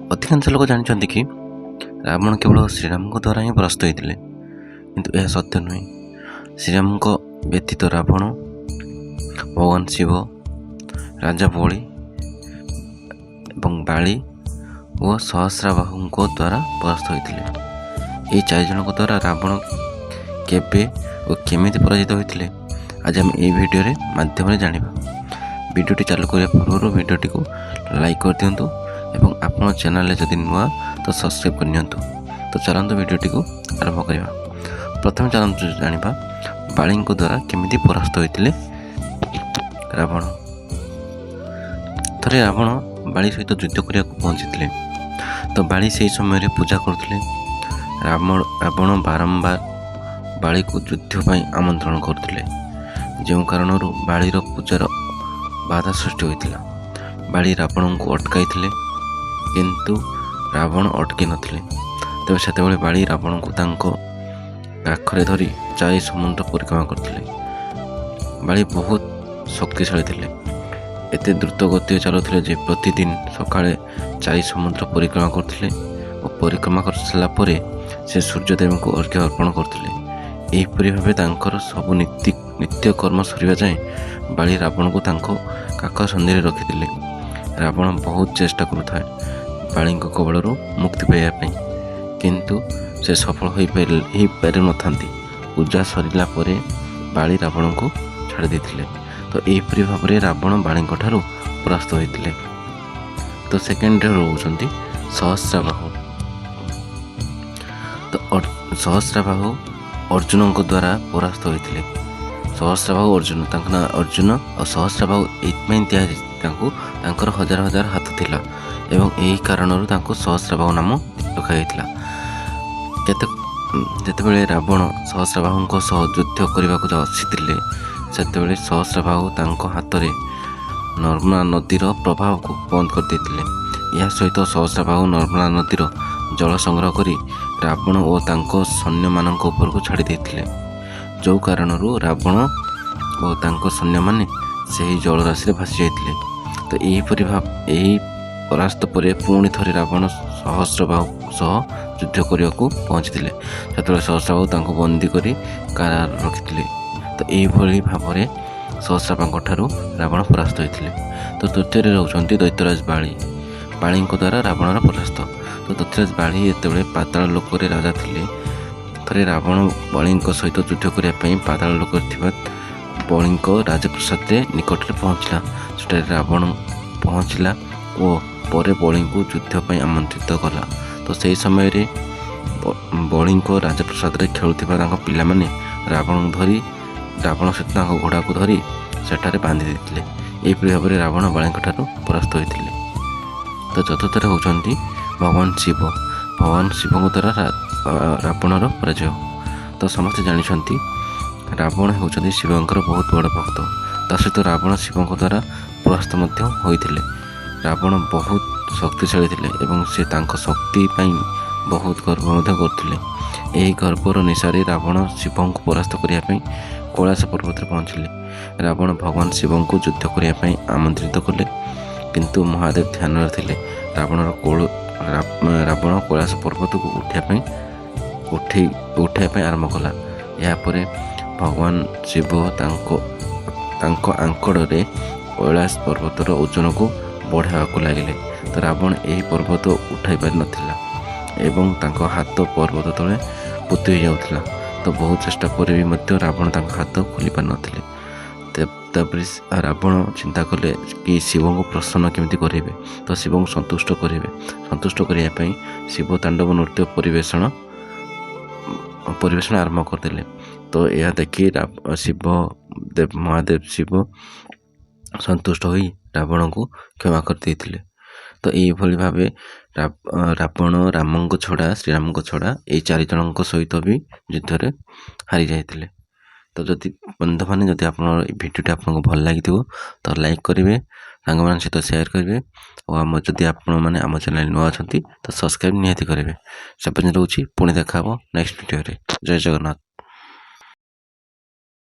ଅଧିକାଂଶ ଲୋକ ଜାଣିଛନ୍ତି କି ରାବଣ କେବଳ ଶ୍ରୀରାମଙ୍କ ଦ୍ୱାରା ହିଁ ପରାସ୍ତ ହୋଇଥିଲେ, କିନ୍ତୁ ଏହା ସତ୍ୟ ନୁହେଁ। ଶ୍ରୀରାମଙ୍କ ବ୍ୟତୀତ ରାବଣ ଭଗବାନ ଶିବ, ରାଜା ବଳି ଏବଂ ବାଳି ଓ ସହସ୍ରାବାହୁଙ୍କ ଦ୍ୱାରା ପରାସ୍ତ ହୋଇଥିଲେ। ଏହି ଚାରିଜଣଙ୍କ ଦ୍ୱାରା ରାବଣ କେବେ ଓ କେମିତି ପରାଜିତ ହୋଇଥିଲେ ଆଜି ଆମେ ଏହି ଭିଡ଼ିଓରେ ମାଧ୍ୟମରେ ଜାଣିବା। ଭିଡ଼ିଓଟି ଚାଲୁ କରିବା ପୂର୍ବରୁ ଭିଡ଼ିଓଟିକୁ ଲାଇକ୍ କରିଦିଅନ୍ତୁ ଏବଂ ଆପଣ ଚ୍ୟାନେଲରେ ଯଦି ନୂଆ ତ ସବସ୍କ୍ରାଇବ୍ କରିନିଅନ୍ତୁ। ତ ଚାଲନ୍ତୁ ଭିଡ଼ିଓଟିକୁ ଆରମ୍ଭ କରିବା। ପ୍ରଥମେ ଚାଲନ୍ତୁ ଜାଣିବା ବାଳିଙ୍କ ଦ୍ୱାରା କେମିତି ପରାସ୍ତ ହୋଇଥିଲେ ରାବଣ। ଥରେ ରାବଣ ବାଳି ସହିତ ଯୁଦ୍ଧ କରିବାକୁ ପହଞ୍ଚିଥିଲେ। ତ ବାଳି ସେହି ସମୟରେ ପୂଜା କରୁଥିଲେ। ରାବଣ ବାରମ୍ବାର ବାଳିକୁ ଯୁଦ୍ଧ ପାଇଁ ଆମନ୍ତ୍ରଣ କରୁଥିଲେ, ଯେଉଁ କାରଣରୁ ବାଳିର ପୂଜାର ବାଧା ସୃଷ୍ଟି ହୋଇଥିଲା। ବାଳି ରାବଣଙ୍କୁ ଅଟକାଇଥିଲେ, କିନ୍ତୁ ରାବଣ ଅଟକି ନଥିଲେ। ତେବେ ସେତେବେଳେ ବାଳି ରାବଣଙ୍କୁ ତାଙ୍କ କାଖରେ ଧରି ଚାରି ସମୁଦ୍ର ପରିକ୍ରମା କରିଥିଲେ। ବାଳି ବହୁତ ଶକ୍ତିଶାଳୀ ଥିଲେ। ଏତେ ଦ୍ରୁତ ଗତିରେ ଚାଲୁଥିଲେ ଯେ ପ୍ରତିଦିନ ସକାଳେ ଚାରି ସମୁଦ୍ର ପରିକ୍ରମା କରୁଥିଲେ ଓ ପରିକ୍ରମା କରିସାରିଲା ପରେ ସେ ସୂର୍ଯ୍ୟଦେବଙ୍କୁ ଅର୍ଘ୍ୟ ଅର୍ପଣ କରୁଥିଲେ। ଏହିପରି ଭାବେ ତାଙ୍କର ସବୁ ନିତ୍ୟକର୍ମ ସରିବା ଯାଏଁ ବାଳି ରାବଣଙ୍କୁ ତାଙ୍କ କାଖ ସନ୍ଧିରେ ରଖିଥିଲେ। ରାବଣ ବହୁତ ଚେଷ୍ଟା କରୁଥାଏ ବାଳିଙ୍କ କବଳରୁ ମୁକ୍ତି ପାଇବା ପାଇଁ, କିନ୍ତୁ ସେ ସଫଳ ହୋଇପାରିନଥାନ୍ତି। ପୂଜା ସରିଲା ପରେ ବାଳି ରାବଣଙ୍କୁ ଛାଡ଼ି ଦେଇଥିଲେ। ତ ଏହିପରି ଭାବରେ ରାବଣ ବାଳିଙ୍କ ଠାରୁ ପରାସ୍ତ ହୋଇଥିଲେ। ତ ସେକେଣ୍ଡରେ ରହୁଛନ୍ତି ସହସ୍ରାବାହୁ। ତ ସହସ୍ରାବାହୁ ଅର୍ଜୁନଙ୍କ ଦ୍ୱାରା ପରାସ୍ତ ହୋଇଥିଲେ। ସହସ୍ରାବାହୁ ଅର୍ଜୁନ, ତାଙ୍କ ନାଁ ଅର୍ଜୁନ ଓ ସହସ୍ରାବାହୁ ଏଇଥିପାଇଁ ଦିଆଯାଇଛି, ତାଙ୍କର ହଜାର ହଜାର ହାତ ଥିଲା ଏବଂ ଏହି କାରଣରୁ ତାଙ୍କୁ ସହସ୍ରାବାହୁ ନାମ ରଖାଯାଇଥିଲା। ଯେତେବେଳେ ରାବଣ ସହସ୍ରାବାହୁଙ୍କ ସହ ଯୁଦ୍ଧ କରିବାକୁ ଆସିଥିଲେ, ସେତେବେଳେ ସହସ୍ରାବାହୁ ତାଙ୍କ ହାତରେ ନର୍ମଦା ନଦୀର ପ୍ରବାହକୁ ବନ୍ଦ କରିଦେଇଥିଲେ। ଏହା ସହିତ ସହସ୍ରାବାହୁ ନର୍ମଦା ନଦୀର ଜଳ ସଂଗ୍ରହ କରି ରାବଣ ଓ ତାଙ୍କ ସୈନ୍ୟମାନଙ୍କ ଉପରକୁ ଛାଡ଼ି ଦେଇଥିଲେ, ଯେଉଁ କାରଣରୁ ରାବଣ ଓ ତାଙ୍କ ସୈନ୍ୟମାନେ ସେହି ଜଳରାଶିରେ ଭାସି ଯାଇଥିଲେ। ତ ଏହି ପରାସ୍ତ ପରେ ପୁଣି ଥରେ ରାବଣ ସହସ୍ରବାହୁ ସହ ଯୁଦ୍ଧ କରିବାକୁ ପହଞ୍ଚିଥିଲେ। ସେତେବେଳେ ସହସ୍ରବାହୁ ତାଙ୍କୁ ବନ୍ଦୀ କରି କାରାଗାରରେ ରଖିଥିଲେ। ତ ଏହିଭଳି ଭାବରେ ସହସ୍ରାବାହୁଙ୍କ ଠାରୁ ରାବଣ ପରାସ୍ତ ହୋଇଥିଲେ। ତ ତୃତୀୟରେ ରହୁଛନ୍ତି ଦୈତ୍ୟରାଜ ବାଳି। ବାଳିଙ୍କ ଦ୍ୱାରା ରାବଣର ପରାସ୍ତ। ତ ଦୈତ୍ୟରାଜ ବାଳି ଯେତେବେଳେ ପାତାଳ ଲୋକରେ ରାଜା ଥିଲେ, ଥରେ ରାବଣ ବଳିଙ୍କ ସହିତ ଯୁଦ୍ଧ କରିବା ପାଇଁ ପାତାଳ ଲୋକରେ ଥିବା ବଳିଙ୍କ ରାଜପ୍ରସାଦରେ ନିକଟରେ ପହଞ୍ଚିଲା। ସେଠାରେ ରାବଣ ପହଞ୍ଚିଲା ଓ ପରେ ବଳିଙ୍କୁ ଯୁଦ୍ଧ ପାଇଁ ଆମନ୍ତ୍ରିତ କଲା। ତ ସେହି ସମୟରେ ବଳିଙ୍କ ରାଜପ୍ରସାଦରେ ଖେଳୁଥିବା ତାଙ୍କ ପିଲାମାନେ ରାବଣ ସହିତ ତାଙ୍କ ଘୋଡ଼ାକୁ ଧରି ସେଠାରେ ବାନ୍ଧି ଦେଇଥିଲେ। ଏହିପରି ଭାବରେ ରାବଣ ବାଳିଙ୍କ ଠାରୁ ପରାସ୍ତ ହୋଇଥିଲେ। ତ ଚତୁର୍ଥରେ ହେଉଛନ୍ତି ଭଗବାନ ଶିବ। ଭଗବାନ ଶିବଙ୍କ ଦ୍ୱାରା ରାବଣର ପରାଜୟ। ତ ସମସ୍ତେ ଜାଣିଛନ୍ତି ରାବଣ ହେଉଛନ୍ତି ଶିବଙ୍କର ବହୁତ ବଡ଼ ଭକ୍ତ। ତା ସହିତ ରାବଣ ଶିବଙ୍କ ଦ୍ୱାରା ପରାସ୍ତ ମଧ୍ୟ ହୋଇଥିଲେ। ରାବଣ ବହୁତ ଶକ୍ତିଶାଳୀ ଥିଲେ ଏବଂ ସେ ତାଙ୍କ ଶକ୍ତି ପାଇଁ ବହୁତ ଗର୍ବ ମଧ୍ୟ କରୁଥିଲେ। ଏହି ଗର୍ବର ନିଶାରେ ରାବଣ ଶିବଙ୍କୁ ପରାସ୍ତ କରିବା ପାଇଁ କୈଳାସ ପର୍ବତରେ ପହଞ୍ଚିଲେ। ରାବଣ ଭଗବାନ ଶିବଙ୍କୁ ଯୁଦ୍ଧ କରିବା ପାଇଁ ଆମନ୍ତ୍ରିତ କଲେ, କିନ୍ତୁ ମହାଦେବ ଧ୍ୟାନରେ ଥିଲେ। ରାବଣ କୈଳାସ ପର୍ବତକୁ ଉଠାଇବା ପାଇଁ ଆରମ୍ଭ କଲା। ଏହାପରେ ଭଗବାନ ଶିବ ତାଙ୍କ ଆଙ୍କଡ଼ରେ କୈଳାସ ପର୍ବତର ଓଜନକୁ ବଢ଼ାଇବାକୁ ଲାଗିଲେ। ତ ରାବଣ ଏହି ପର୍ବତ ଉଠାଇ ପାରିନଥିଲା ଏବଂ ତାଙ୍କ ହାତ ପର୍ବତ ତଳେ ପୋତି ହୋଇଯାଉଥିଲା। ତ ବହୁତ ଚେଷ୍ଟା ପରେ ବି ମଧ୍ୟ ରାବଣ ତାଙ୍କ ହାତ ଖୋଲି ପାରିନଥିଲେ। ତାପରେ ରାବଣ ଚିନ୍ତା କଲେ କି ଶିବଙ୍କୁ ପ୍ରସନ୍ନ କେମିତି କରିବେ। ତ ଶିବଙ୍କୁ ସନ୍ତୁଷ୍ଟ କରିବା ପାଇଁ ଶିବ ତାଣ୍ଡବ ନୃତ୍ୟ ପରିବେଷଣ ଆରମ୍ଭ କରିଦେଲେ। ତ ଏହା ଦେଖି ମହାଦେବ ଶିବ ସନ୍ତୁଷ୍ଟ ହୋଇ ରାବଣଙ୍କୁ କ୍ଷମା କରିଦେଇଥିଲେ। ତ ଏଇଭଳି ଭାବେ ରାବଣ ଶ୍ରୀରାମଙ୍କ ଛଡ଼ା ଏଇ ଚାରିଜଣଙ୍କ ସହିତ ବି ଯୁଦ୍ଧରେ ହାରି ଯାଇଥିଲେ। ତ ବନ୍ଧୁମାନେ ଯଦି ଏ ଭିଡ଼ିଓଟି ଆପଣଙ୍କୁ ଭଲ ଲାଗିଥିବ ତ ଲାଇକ୍ କରିବେ, ସାଙ୍ଗମାନଙ୍କ ସହିତ ସେୟାର କରିବେ ଓ ଯଦି ଆପଣମାନେ ଆମ ଚ୍ୟାନେଲ୍ ନୂଆ ଅଛନ୍ତି ତ ସବସ୍କ୍ରାଇବ୍ ନିହାତି କରିବେ। ସେ ପର୍ଯ୍ୟନ୍ତ ରହୁଛି, ପୁଣି ଦେଖା ହେବ ନେକ୍ସଟ ଭିଡ଼ିଓରେ। ଜୟ ଜଗନ୍ନାଥ।